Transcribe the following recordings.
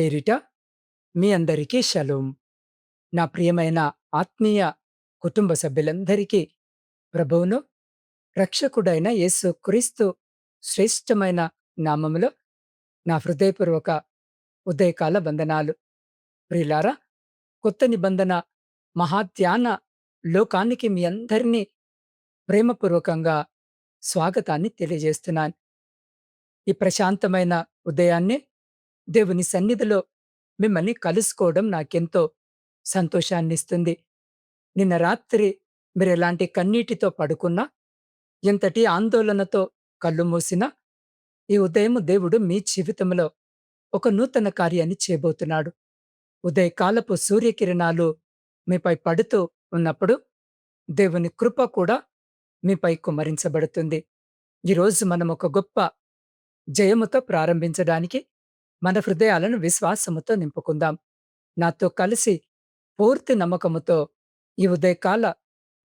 పేరిట మీ అందరికీ షలోం. నా ప్రియమైన ఆత్మీయ కుటుంబ సభ్యులందరికీ ప్రభువును, రక్షకుడైన యేసు క్రీస్తు శ్రేష్టమైన నామములో నా హృదయపూర్వక ఉదయకాల వందనాలు. ప్రియులారా, కొత్త నిబంధన మహాధ్యాన లోకానికి మీ అందరినీ ప్రేమపూర్వకంగా స్వాగతాన్ని తెలియజేస్తున్నాను. ఈ ప్రశాంతమైన ఉదయాన్నే దేవుని సన్నిధిలో మిమ్మల్ని కలుసుకోవడం నాకెంతో సంతోషాన్నిస్తుంది. నిన్న రాత్రి మీరెలాంటి కన్నీటితో పడుకున్నా, ఎంతటి ఆందోళనతో కళ్ళు మూసినా, ఈ ఉదయం దేవుడు మీ జీవితంలో ఒక నూతన కార్యాన్ని చేయబోతున్నాడు. ఉదయకాలపు సూర్యకిరణాలు మీపై పడుతూ ఉన్నప్పుడు, దేవుని కృప కూడా మీపై కుమ్మరించబడుతుంది. ఈరోజు మనం ఒక గొప్ప జయముతో ప్రారంభించడానికి మన హృదయాలను విశ్వాసముతో నింపుకుందాం. నాతో కలిసి పూర్తి నమ్మకముతో ఈ ఉదయకాల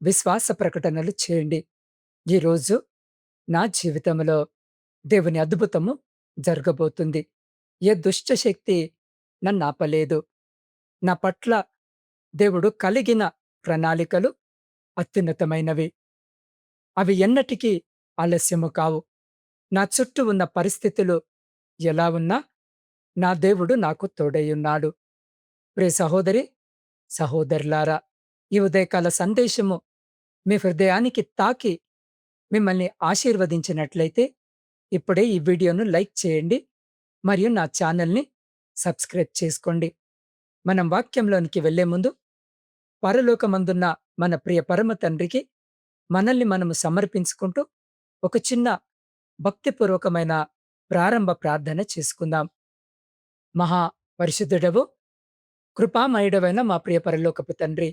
విశ్వాస ప్రకటనలు చేయండి. ఈరోజు నా జీవితంలో దేవుని అద్భుతము జరగబోతుంది. ఏ దుష్ట శక్తి నన్నాపలేదు. నా పట్ల దేవుడు కలిగిన ప్రణాళికలు అత్యున్నతమైనవి. అవి ఎన్నటికీ ఆలస్యము కావు. నా చుట్టూ ఉన్న పరిస్థితులు ఎలా ఉన్నా నా దేవుడు నాకు తోడైయున్నాడు. ప్రియ సహోదరి, సహోదరులారా, ఈ ఉదయకాల సందేశము మీ హృదయానికి తాకి మిమ్మల్ని ఆశీర్వదించినట్లయితే ఇప్పుడే ఈ వీడియోను లైక్ చేయండి మరియు నా ఛానల్ని సబ్స్క్రైబ్ చేసుకోండి. మనం వాక్యంలోనికి వెళ్లే ముందు పరలోకమందున్న మన ప్రియ పరమ తండ్రికి మనల్ని మనము సమర్పించుకుంటూ ఒక చిన్న భక్తిపూర్వకమైన ప్రారంభ ప్రార్థన చేసుకుందాం. మహా పరిశుద్ధుడవు, కృపామయుడవైన మా ప్రియ పరలోకపు తండ్రి,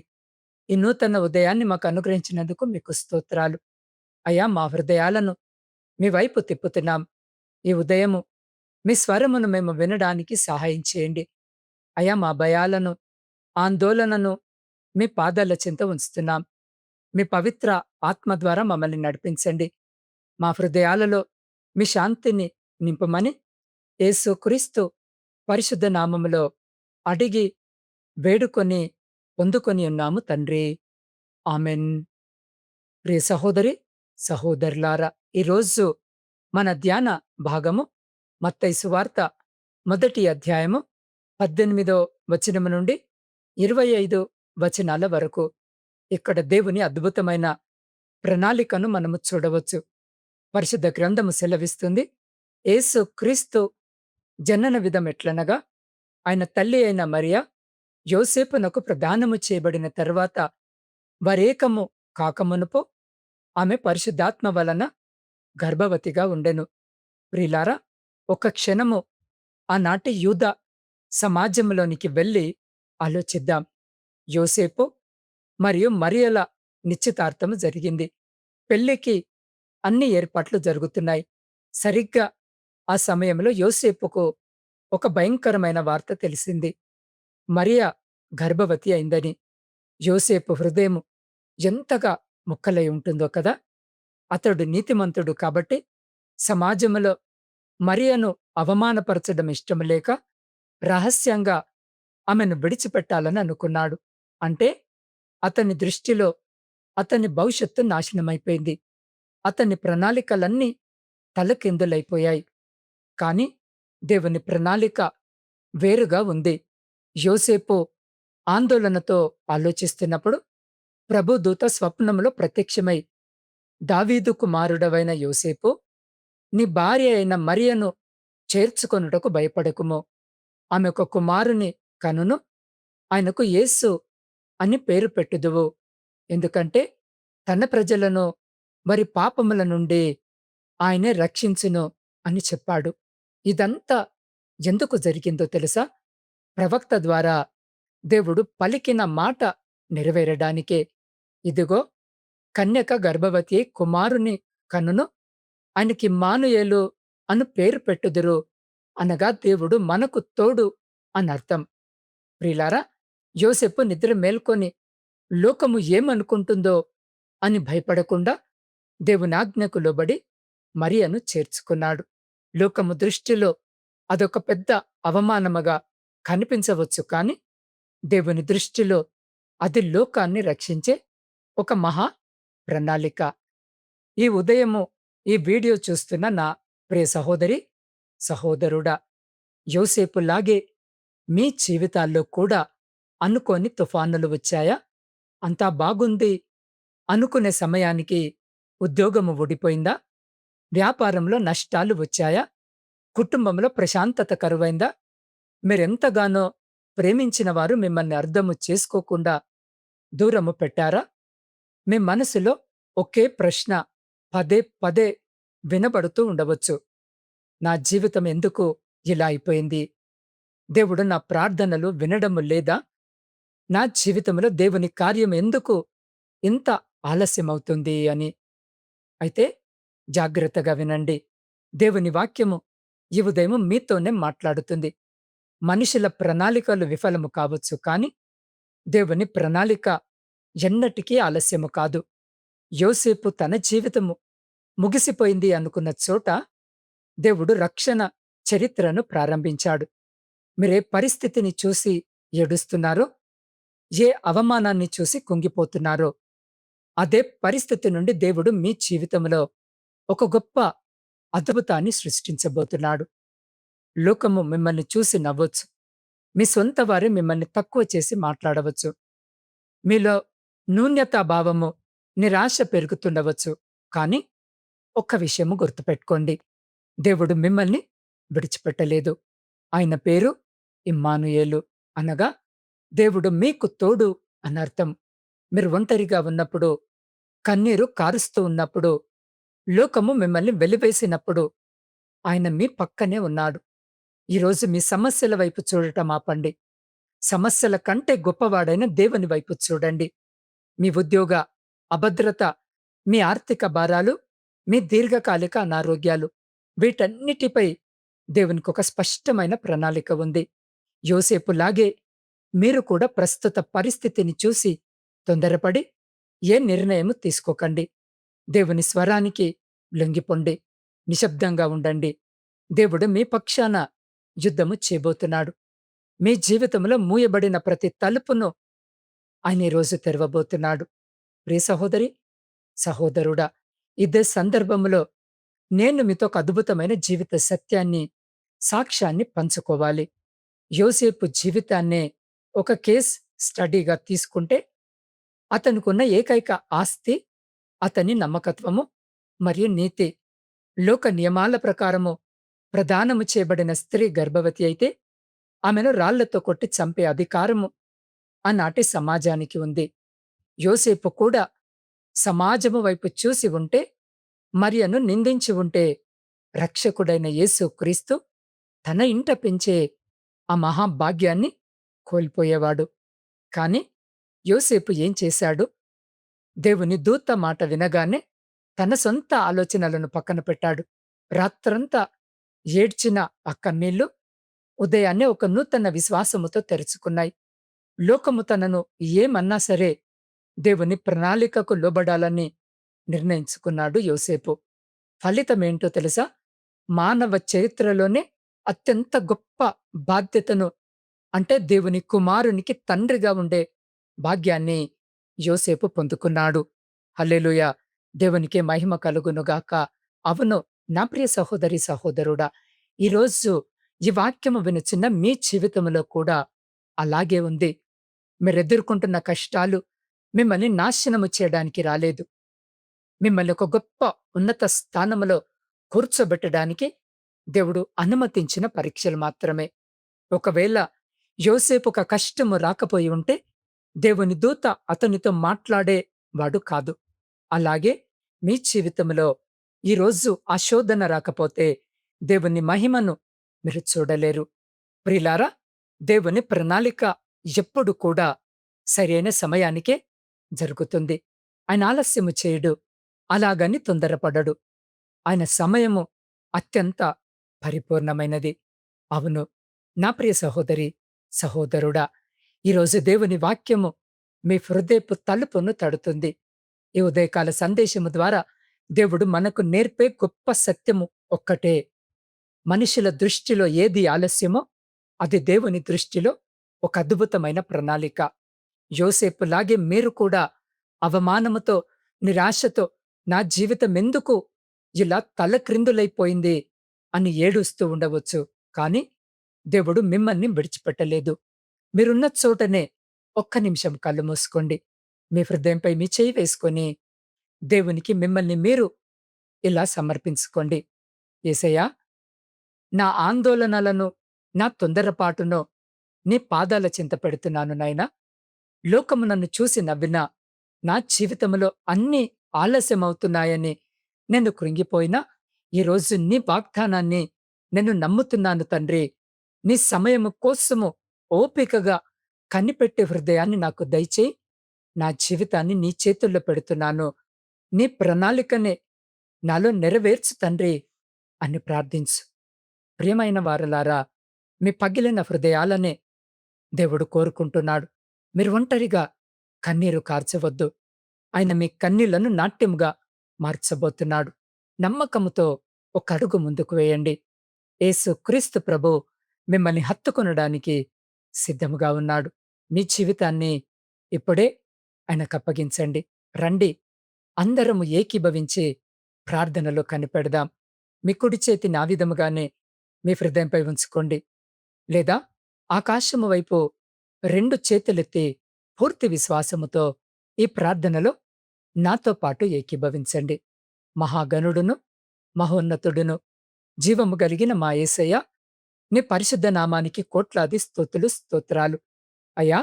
ఈ నూతన ఉదయాన్ని మాకు అనుగ్రహించినందుకు మీకు స్తోత్రాలు. అయ్యా, మా హృదయాలను మీ వైపు తిప్పుతున్నాం. ఈ ఉదయము మీ స్వరమును మేము వినడానికి సహాయం చేయండి. అయ్యా, మా భయాలను, ఆందోళనను మీ పాదాల చెంత ఉంచుతున్నాం. మీ పవిత్ర ఆత్మ ద్వారా మమ్మల్ని నడిపించండి. మా హృదయాలలో మీ శాంతిని నింపమని యేసుక్రీస్తు పరిశుద్ధ నామములో అడిగి వేడుకొని పొందుకొని ఉన్నాము తండ్రి. ఆమెన్. ప్రియ సహోదరి, సహోదరులారా, ఈరోజు మన ధ్యాన భాగము మత్తయి సువార్త మొదటి అధ్యాయము 18వ వచనము నుండి 25 వచనాల వరకు. ఇక్కడ దేవుని అద్భుతమైన ప్రణాళికను మనము చూడవచ్చు. పరిశుద్ధ గ్రంథము సెలవిస్తుంది, యేసు క్రీస్తు జనన విధం ఎట్లనగా, ఆయన తల్లి అయిన మరియ యోసేపునకు ప్రదానము చేయబడిన తరువాత వరేకము కాకమునుపు ఆమె పరిశుద్ధాత్మ వలన గర్భవతిగా ఉండెను. ప్రియులారా, ఒక క్షణము ఆనాటి యూద సమాజంలోనికి వెళ్ళి ఆలోచిద్దాం. యోసేపు మరియు మరియల నిశ్చితార్థము జరిగింది. పెళ్లికి అన్ని ఏర్పాట్లు జరుగుతున్నాయి. సరిగ్గా ఆ సమయంలో యోసేపుకు ఒక భయంకరమైన వార్త తెలిసింది. మరియ గర్భవతి అయిందని. యోసేపు హృదయం ఎంతగా ముక్కలై ఉంటుందో కదా. అతడు నీతిమంతుడు కాబట్టి సమాజంలో మరియను అవమానపరచడం ఇష్టం లేక రహస్యంగా ఆమెను విడిచిపెట్టాలని అనుకున్నాడు. అంటే అతని దృష్టిలో అతని భవిష్యత్తు నాశనమైపోయింది. అతని ప్రణాళికలన్నీ తలకిందులైపోయాయి. కాని దేవుని ప్రణాళిక వేరుగా ఉంది. యోసేపు ఆందోళనతో ఆలోచిస్తున్నప్పుడు ప్రభుదూత స్వప్నంలో ప్రత్యక్షమై, దావీదు కుమారుడవైన యోసేపు, నీ భార్య అయిన మరియను చేర్చుకొనుటకు భయపడకుము. ఆమె ఒక కుమారుని కనును, ఆయనకు యేసు అని పేరు పెట్టుదువు. ఎందుకంటే తన ప్రజలను వారి పాపముల నుండి ఆయనే రక్షించును అని చెప్పాడు. ఇదంతా ఎందుకు జరిగిందో తెలుసా? ప్రవక్త ద్వారా దేవుడు పలికిన మాట నెరవేరడానికే. ఇదిగో, కన్యక గర్భవతి అయి కుమారుని కనును, ఆయనకిమ్మానుయేలు అను పేరు పెట్టుదురు. అనగా దేవుడు మనకు తోడు అనర్థం. ప్రియులారా, యోసేపు నిద్ర మేల్కొని లోకము ఏమనుకుంటుందో అని భయపడకుండా దేవునాజ్ఞకు లోబడి మరియను చేర్చుకున్నాడు. లోకము దృష్టిలో అదొక పెద్ద అవమానముగా కనిపించవచ్చు కానీ దేవుని దృష్టిలో అది లోకాన్ని రక్షించే ఒక మహా ప్రణాళిక. ఈ ఉదయము ఈ వీడియో చూస్తున్న నా ప్రియ సహోదరి, సహోదరుడా, యోసేపులాగే మీ జీవితాల్లో కూడా అనుకోని తుఫానులు వచ్చాయా? అంతా బాగుంది అనుకునే సమయానికి ఉద్యోగము ఊడిపోయిందా? వ్యాపారంలో నష్టాలు వచ్చాయా? కుటుంబంలో ప్రశాంతత కరువైందా? మీరెంతగానో ప్రేమించిన వారు మిమ్మల్ని అర్థము చేసుకోకుండా దూరము పెట్టారా? మీ మనసులో ఒకే ప్రశ్న పదే పదే వినబడుతూ ఉండవచ్చు. నా జీవితం ఎందుకు ఇలా అయిపోయింది? దేవుడు నా ప్రార్థనలు వినడము లేదా? నా జీవితంలో దేవుని కార్యం ఎందుకు ఇంత ఆలస్యమవుతుంది అని. అయితే జాగ్రత్తగా వినండి. దేవుని వాక్యము ఈ ఉదయం మీతోనే మాట్లాడుతుంది. మనుషుల ప్రణాళికలు విఫలము కావచ్చు కానీ, దేవుని ప్రణాళిక ఎన్నటికీ ఆలస్యము కాదు. యోసేపు తన జీవితము ముగిసిపోయింది అనుకున్న చోట, దేవుడు రక్షణ చరిత్రను ప్రారంభించాడు. మీరే పరిస్థితిని చూసి ఏడుస్తున్నారో, ఏ అవమానాన్ని చూసి కుంగిపోతున్నారో, అదే పరిస్థితి నుండి దేవుడు మీ జీవితంలో ఒక గొప్ప అద్భుతాన్ని సృష్టించబోతున్నాడు. లోకము మిమ్మల్ని చూసి నవ్వొచ్చు. మీ సొంత వారే మిమ్మల్ని తక్కువ చేసి మాట్లాడవచ్చు. మీలో న్యూన్యతా భావము, నిరాశ పెరుగుతుండవచ్చు. కానీ ఒక్క విషయము గుర్తుపెట్టుకోండి. దేవుడు మిమ్మల్ని విడిచిపెట్టలేదు. ఆయన పేరు ఇమ్మానుయేలు, అనగా దేవుడు మీకు తోడు అనర్థం. మీరు ఒంటరిగా ఉన్నప్పుడు, కన్నీరు కారుస్తూ ఉన్నప్పుడు, లోకము మిమ్మల్ని వెలివేసినప్పుడు ఆయన మీ పక్కనే ఉన్నాడు. ఈరోజు మీ సమస్యల వైపు చూడటం ఆపండి. సమస్యల కంటే గొప్పవాడైన దేవుని వైపు చూడండి. మీ ఉద్యోగ అభద్రత, మీ ఆర్థిక భారాలు, మీ దీర్ఘకాలిక అనారోగ్యాలు, వీటన్నిటిపై దేవునికొక స్పష్టమైన ప్రణాళిక ఉంది. యోసేపులాగే మీరు కూడా ప్రస్తుత పరిస్థితిని చూసి తొందరపడి ఏ నిర్ణయము తీసుకోకండి. దేవుని స్వరానికి లొంగిపొండి. నిశ్శబ్దంగా ఉండండి. దేవుడు మీ పక్షాన యుద్ధము చేయబోతున్నాడు. మీ జీవితంలో మూయబడిన ప్రతి తలుపును ఆయన ఈ రోజు తెరవబోతున్నాడు. ప్రియ సహోదరి, సహోదరుడా, ఇదే సందర్భంలో నేను మీతో ఒక అద్భుతమైన జీవిత సత్యాన్ని, సాక్ష్యాన్ని పంచుకోవాలి. యోసేపు జీవితాన్నే ఒక కేస్ స్టడీగా తీసుకుంటే, అతనికున్న ఏకైక ఆస్తి అతని నమ్మకత్వము మరియు నీతి. లోక నియమాల ప్రకారము ప్రదానము చేయబడిన స్త్రీ గర్భవతి అయితే ఆమెను రాళ్లతో కొట్టి చంపే అధికారము ఆనాటి సమాజానికి ఉంది. యోసేపు కూడా సమాజము వైపు చూసి ఉంటే, మరియను నిందించి ఉంటే, రక్షకుడైన యేసు క్రీస్తు తన ఇంట పెంచే ఆ మహాభాగ్యాన్ని కోల్పోయేవాడు. కాని యోసేపు ఏం చేశాడు? దేవుని దూత మాట వినగానే తన సొంత ఆలోచనలను పక్కన పెట్టాడు. రాత్రంతా ఏడ్చిన ఆ కన్నీళ్లు ఉదయాన్నే ఒక నూతన విశ్వాసముతో తెరుచుకున్నాయి. లోకము తనను ఏమన్నా సరే దేవుని ప్రణాళికకు లోబడాలని నిర్ణయించుకున్నాడు యోసేపు. ఫలితమేంటో తెలుసా? మానవ చరిత్రలోనే అత్యంత గొప్ప బాధ్యతను, అంటే దేవుని కుమారునికి తండ్రిగా ఉండే భాగ్యాన్ని యోసేపు పొందుకున్నాడు. హల్లెలూయా! దేవునికే మహిమ కలుగునుగాక. అవును, నా ప్రియ సహోదరి, సహోదరుడా, ఈరోజు ఈ వాక్యము వినుచున్న మీ జీవితంలో కూడా అలాగే ఉంది. మీరెదుర్కొంటున్న కష్టాలు మిమ్మల్ని నాశనము చేయడానికి రాలేదు. మిమ్మల్ని ఒక గొప్ప ఉన్నత స్థానములో కూర్చోబెట్టడానికి దేవుడు అనుమతించిన పరీక్షలు మాత్రమే. ఒకవేళ యోసేపుకు ఆ కష్టము రాకపోయి ఉంటే, దేవుని దూత అతనితో మాట్లాడే వాడు కాదు. అలాగే మీ జీవితంలో ఈరోజు ఆ శోధన రాకపోతే దేవుని మహిమను మీరు చూడలేరు. ప్రియులారా, దేవుని ప్రణాళిక ఎప్పుడు కూడా సరైన సమయానికే జరుగుతుంది. ఆయన ఆలస్యము చేయడు. అలాగని తొందరపడడు. ఆయన సమయము అత్యంత పరిపూర్ణమైనది. అవును, నా ప్రియ సహోదరి, సహోదరుడా, ఈరోజు దేవుని వాక్యము మీ హృదయపు తలుపును తడుతుంది. ఈ ఉదయకాల సందేశము ద్వారా దేవుడు మనకు నేర్పే గొప్ప సత్యము ఒక్కటే. మనుషుల దృష్టిలో ఏది ఆలస్యమో అది దేవుని దృష్టిలో ఒక అద్భుతమైన ప్రణాళిక. యోసేపులాగే మీరు కూడా అవమానముతో, నిరాశతో నా జీవితమెందుకు ఇలా తలక్రిందులైపోయింది అని ఏడుస్తూ ఉండవచ్చు. కానీ దేవుడు మిమ్మల్ని విడిచిపెట్టలేదు. మీరున్న చోటనే ఒక్క నిమిషం కళ్ళు మూసుకోండి. మీ హృదయంపై మీ చెయ్యి వేసుకొని దేవునికి మిమ్మల్ని మీరు ఇలా సమర్పించుకోండి. యేసయ్యా, నా ఆందోళనలను, నా తొందరపాటును నీ పాదాల చింత పెడుతున్నాను నాయనా. లోకము నన్ను చూసి నవ్వినా, నా జీవితంలో అన్నీ ఆలస్యమవుతున్నాయని నేను కృంగిపోయినా, ఈరోజు నీ వాగ్దానాన్ని నేను నమ్ముతున్నాను తండ్రి. నీ సమయము కోసము ఓపికగా కనిపెట్టే హృదయాన్ని నాకు దయచేయి. నా జీవితాన్ని నీ చేతుల్లో పెడుతున్నాను. నీ ప్రణాళికనే నాలో నెరవేర్చు తండ్రి అని ప్రార్థించు. ప్రియమైన వారలారా, మీ పగిలిన హృదయాలనే దేవుడు కోరుకుంటున్నాడు. మీరు ఒంటరిగా కన్నీరు కార్చవద్దు. ఆయన మీ కన్నీళ్లను నాట్యముగా మార్చబోతున్నాడు. నమ్మకముతో ఒక అడుగు ముందుకు వేయండి. యేసు క్రీస్తు ప్రభు మిమ్మల్ని హత్తుకొనడానికి సిద్ధముగా ఉన్నాడు. మీ జీవితాన్ని ఇప్పుడే ఆయనకప్పగించండి. రండి, అందరము ఏకీభవించి ప్రార్థనలో కనిపెడదాం. మీ కుడి చేతిని ఆ విధముగానే మీ హృదయంపై ఉంచుకోండి. లేదా ఆకాశము వైపు రెండు చేతులెత్తి పూర్తి విశ్వాసముతో ఈ ప్రార్థనలో నాతో పాటు ఏకీభవించండి. మహాగణుడును, మహోన్నతుడును, జీవము కలిగిన మా యేసయ్య, నీ పరిశుద్ధ నామానికి కోట్లాది స్తుతులు, స్తోత్రాలు. అయ్యా,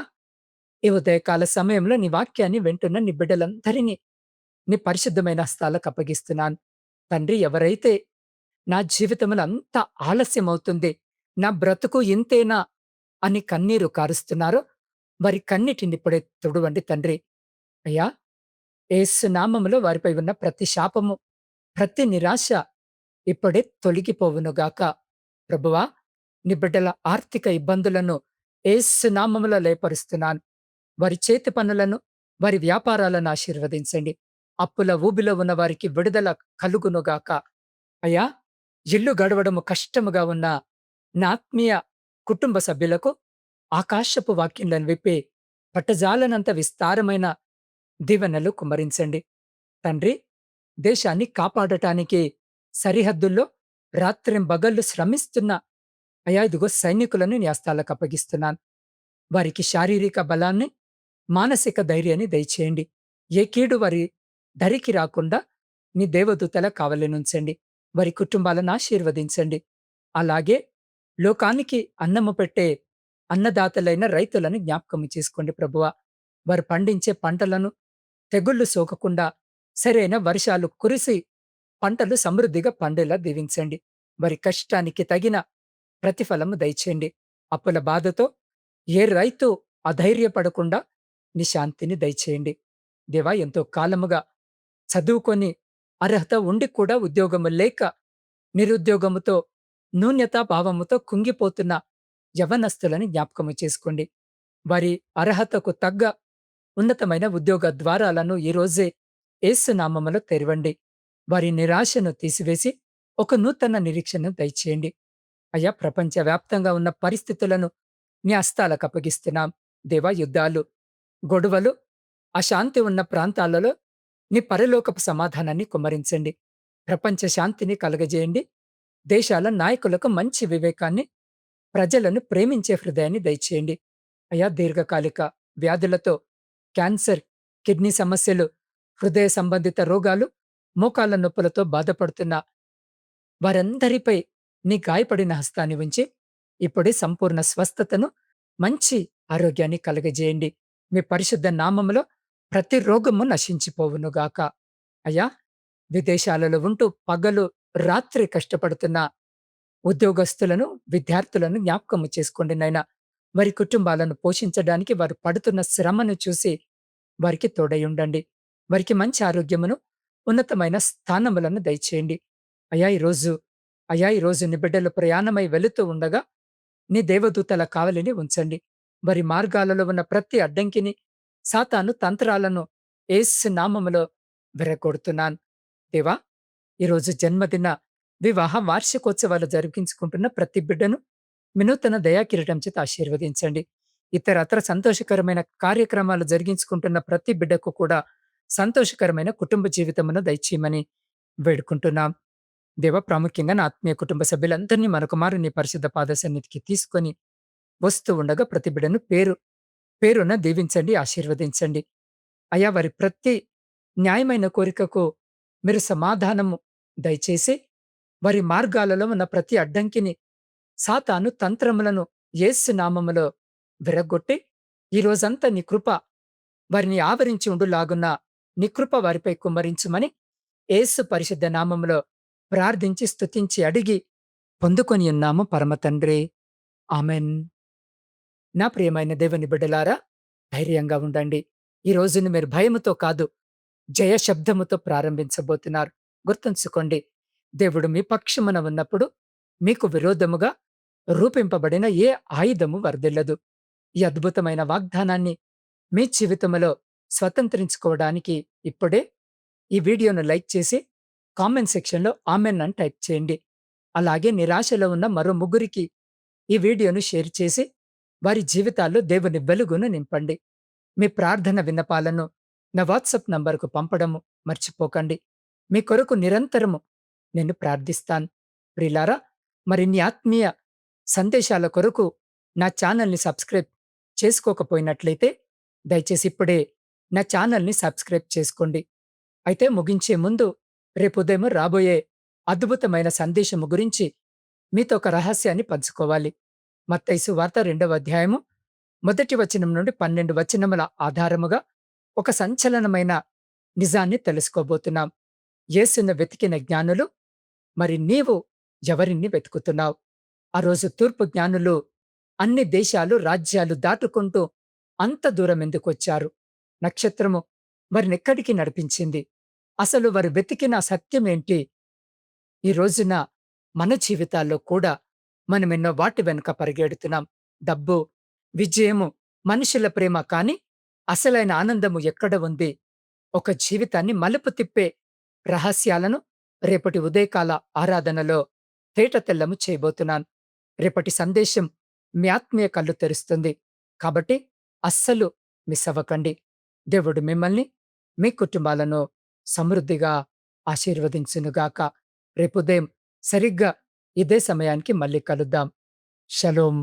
ఈ ఉదయకాల సమయంలో నీ వాక్యాన్ని వింటున్న నీ బిడ్డలందరినీ నీ పరిశుద్ధమైన హస్తాలకు అప్పగిస్తున్నాను. తండ్రి, ఎవరైతే నా జీవితంలో అంత ఆలస్యమవుతుంది, నా బ్రతుకు ఇంతేనా అని కన్నీరు కారుస్తున్నారో, వారి కన్నీటినిప్పుడే తుడవండి తండ్రి. అయ్యా, యేసు నామములో వారిపై ఉన్న ప్రతి శాపము, ప్రతి నిరాశ ఇప్పుడే తొలగిపోవునుగాక. ప్రభువా, నీ బిడ్డల ఆర్థిక ఇబ్బందులను యేసు నామములో లయపరుస్తున్నాను. వారి చేతి పనులను, వారి వ్యాపారాలను ఆశీర్వదించండి. అప్పుల ఊబిలో ఉన్న వారికి విడుదల కలుగునుగాక. అయ్యా, ఇల్లు గడవడము కష్టముగా ఉన్న నా ఆత్మీయ కుటుంబ సభ్యులకు ఆకాశపు వాక్యములను విప్పి పట్టజాలనంత విస్తారమైన దీవెనలు కుమ్మరించండి. తండ్రి, దేశాన్ని కాపాడటానికి సరిహద్దుల్లో రాత్రింబగళ్ళు శ్రమిస్తున్న అయా ఇదిగో సైనికులను నీ హస్తాలకు అప్పగిస్తున్నాను. వారికి శారీరక బలాన్ని, మానసిక ధైర్యాన్ని దయచేయండి. ఏ కీడు వారి దరికి రాకుండా నీ దేవదూతల కావలినుంచండి. వారి కుటుంబాలను ఆశీర్వదించండి. అలాగే లోకానికి అన్నము పెట్టే అన్నదాతలైన రైతులను జ్ఞాపకము చేసుకోండి ప్రభువా. వారు పండించే పంటలను తెగుళ్లు సోకకుండా సరైన వర్షాలు కురిసి పంటలు సమృద్ధిగా పండేలా దీవించండి. వారి కష్టానికి తగిన ప్రతిఫలము దయచేయండి. అప్పుల బాధతో ఏ రైతు అధైర్యపడకుండా నీ శాంతిని దయచేయండి. దేవా, ఎంతో కాలముగా చదువుకొని అర్హత ఉండి కూడా ఉద్యోగము లేక నిరుద్యోగముతో న్యూన్యతా భావముతో కుంగిపోతున్న యవనస్తులని జ్ఞాపకము చేసుకోండి. వారి అర్హతకు తగ్గ ఉన్నతమైన ఉద్యోగ ద్వారాలను ఈరోజే యేసు నామములో తెరవండి. వారి నిరాశను తీసివేసి ఒక నూతన నిరీక్షను దయచేయండి. అయ్యా, ప్రపంచవ్యాప్తంగా ఉన్న పరిస్థితులను నీ హస్తాలకు అప్పగిస్తున్నాం. దేవా, యుద్ధాలు, గొడవలు, అశాంతి ఉన్న ప్రాంతాలలో నీ పరలోకపు సమాధానాన్ని కుమ్మరించండి. ప్రపంచ శాంతిని కలగజేయండి. దేశాల నాయకులకు మంచి వివేకాన్ని, ప్రజలను ప్రేమించే హృదయాన్ని దయచేయండి. అయా, దీర్ఘకాలిక వ్యాధులతో క్యాన్సర్, కిడ్నీ సమస్యలు, హృదయ సంబంధిత రోగాలు, మోకాళ్ల నొప్పులతో బాధపడుతున్న వారందరిపై నీ గాయపడిన హస్తాన్ని ఉంచి ఇప్పుడే సంపూర్ణ స్వస్థతను, మంచి ఆరోగ్యాన్ని కలగజేయండి. మీ పరిశుద్ధ నామములో ప్రతి రోగము నశించిపోవునుగాక. అయ్యా, విదేశాలలో ఉంటూ పగలు రాత్రి కష్టపడుతున్న ఉద్యోగస్తులను, విద్యార్థులను జ్ఞాపకము చేసుకోండి నాయనా. వారి కుటుంబాలను పోషించడానికి వారు పడుతున్న శ్రమను చూసి వారికి తోడై ఉండండి. వారికి మంచి ఆరోగ్యమును, ఉన్నతమైన స్థానములను దయచేయండి. అయ్యా, ఈరోజు నీ బిడ్డలు ప్రయాణమై వెళుతూ ఉండగా నీ దేవదూతల కావలిని ఉంచండి. వారి మార్గాలలో ఉన్న ప్రతి అడ్డంకిని, సాతాను తంత్రాలను యేసు నామములో విరగొడుతున్నాను. దేవా, ఈరోజు జన్మదిన, వివాహ వార్షికోత్సవాలు జరిపించుకుంటున్న ప్రతి బిడ్డను వినూతన దయాకిరీటం చేత ఆశీర్వదించండి. ఇతరత్ర సంతోషకరమైన కార్యక్రమాలు జరిగించుకుంటున్న ప్రతి బిడ్డకు కూడా సంతోషకరమైన కుటుంబ జీవితమును దయచేయమని వేడుకుంటున్నాం. దేవ, ప్రాముఖ్యంగా నా ఆత్మీయ కుటుంబ సభ్యులందరినీ మరొకమారు నీ పరిశుద్ధ పాద సన్నిధికి తీసుకొని వస్తూ ఉండగా ప్రతి బిడ్డను పేరున దీవించండి, ఆశీర్వదించండి. అయ్యా, వారి ప్రతి న్యాయమైన కోరికకు మీరు సమాధానము దయచేసి, వారి మార్గాలలో ఉన్న ప్రతి అడ్డంకిని, సాతాను తంత్రములను యేసు నామములో విరగ్గొట్టి, ఈ రోజంతా నీ కృప వారిని ఆవరించి ఉండులాగున నీ కృప వారిపై కుమ్మరించుమని యేసు పరిశుద్ధ నామములో ప్రార్థించి, స్తుతించి, అడిగి పొందుకొని ఉన్నాము పరమ తండ్రి. ఆమెన్. నా ప్రియమైన దేవుని బిడ్డలారా, ధైర్యంగా ఉండండి. ఈ రోజును మీరు భయముతో కాదు, జయ శబ్దముతో ప్రారంభించబోతున్నారు. గుర్తుంచుకోండి, దేవుడు మీ పక్షమున ఉన్నప్పుడు మీకు విరోధముగా రూపింపబడిన ఏ ఆయుధము వర్ధిల్లదు. ఈ అద్భుతమైన వాగ్దానాన్ని మీ జీవితంలో స్వతంత్రించుకోవడానికి ఇప్పుడే ఈ వీడియోను లైక్ చేసి కామెంట్ సెక్షన్‌లో ఆమెన్ అని టైప్ చేయండి. అలాగే నిరాశలో ఉన్న మరో ముగ్గురికి ఈ వీడియోను షేర్ చేసి వారి జీవితాల్లో దేవుని వెలుగును నింపండి. మీ ప్రార్థన విన్నపాలను నా వాట్సాప్ నంబర్‌కు పంపడము మర్చిపోకండి. మీ కొరకు నిరంతరము నేను ప్రార్థిస్తాను. ప్రియులారా, మరిన్ని ఆత్మీయ సందేశాల కొరకు నా ఛానల్‌ని సబ్స్క్రైబ్ చేసుకోకపోయినట్లయితే దయచేసి ఇప్పుడే నా ఛానల్‌ని సబ్స్క్రైబ్ చేసుకోండి. అయితే ముగించే ముందు రేపు ఉదయం రాబోయే అద్భుతమైన సందేశము గురించి మీతో ఒక రహస్యాన్ని పంచుకోవాలి. మత్తయి సువార్త 2వ అధ్యాయము 1 వచనం నుండి 12 వచనముల ఆధారముగా ఒక సంచలనమైన నిజాన్ని తెలుసుకోబోతున్నాం. యేసును వెతికిన జ్ఞానులు, మరి నీవు ఎవరిని వెతుకుతున్నావు? ఆ రోజు తూర్పు జ్ఞానులు అన్ని దేశాలు, రాజ్యాలు దాటుకుంటూ అంత దూరం ఎందుకొచ్చారు? నక్షత్రము వారినెక్కడికి నడిపించింది? అసలు వారు వెతికిన సత్యమేంటి? ఈ రోజున మన జీవితాల్లో కూడా మనమెన్నో వాటి వెనుక పరిగెడుతున్నాం. డబ్బు, విజయము, మనుషుల ప్రేమ, కానీ అసలైన ఆనందము ఎక్కడ ఉంది? ఒక జీవితాన్ని మలుపు తిప్పే రహస్యాలను రేపటి ఉదయకాల ఆరాధనలో తేటతెల్లము చేయబోతున్నాను. రేపటి సందేశం మీ ఆత్మీయ కళ్ళు తెరుస్తుంది. కాబట్టి అస్సలు మిస్ అవ్వకండి. దేవుడు మిమ్మల్ని, మీ కుటుంబాలను సమృద్ధిగా ఆశీర్వదించునుగాక. రేపు ఉదయం సరిగ్గా ఇదే సమయానికి మళ్ళీ కలుద్దాం. షలోం.